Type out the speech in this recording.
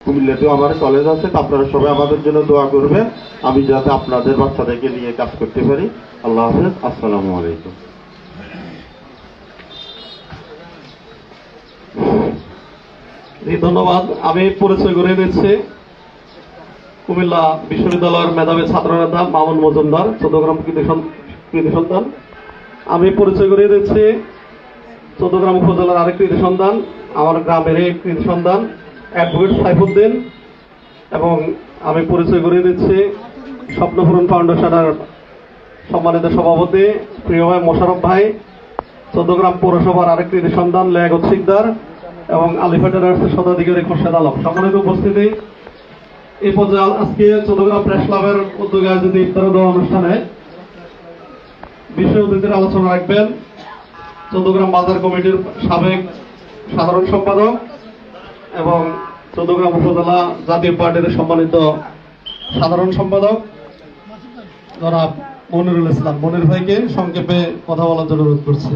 কুমিল্লাতেও আমার কলেজ আছে, আপনারা সবাই আমাদের জন্য দোয়া করবেন, আমি যাতে আপনাদের বাচ্চাদেরকে নিয়ে কাজ করতে পারি। আল্লাহ হাফেজ, আসসালামু আলাইকুম। ধন্যবাদ। আমি পরিচয় করে দিচ্ছি কুমিল্লা বিশ্ববিদ্যালয়ের মেধাবী ছাত্র নেতা মামুন মজুমদার, চৌদ্দগ্রাম কৃতি সন্তান। আমি পরিচয় করে দিচ্ছি চৌদ্দগ্রাম উপজেলার আরেক কৃতি সন্তান, আমার গ্রামের এই কৃতি সন্তান অ্যাডভোকেট সাইফুদ্দিন। এবং আমি পরিচয় করে দিচ্ছি স্বপ্নপূরণ ফাউন্ডেশনের সম্মানিত সভাপতি প্রিয় ভাই মোশারফ ভাই, চৌদ্দগ্রাম পৌরসভার আরেক কৃতি সন্তান লিয়াকত সিকদার এবং আলিফা ট্রেডার্সের সদাধিকারী খোরশেদ আলম। সম্মানিত উপস্থিতি, এই পর্যায়ে আজকে চৌদ্দগ্রাম প্রেস ক্লাবের উদ্যোগে আয়োজিত ইফতার দেওয়া অনুষ্ঠানে বিশেষ অতিথির আলোচনা রাখবেন চৌদ্দগ্রাম বাজার কমিটির সাবেক সাধারণ সম্পাদক এবং চৌদ্দগ্রাম উপজেলা জাতীয় পার্টির সম্মানিত সাধারণ সম্পাদক জনাব মনিরুল ইসলাম। মনির ভাইকে সংক্ষেপে কথা বলার জন্য অনুরোধ করছি।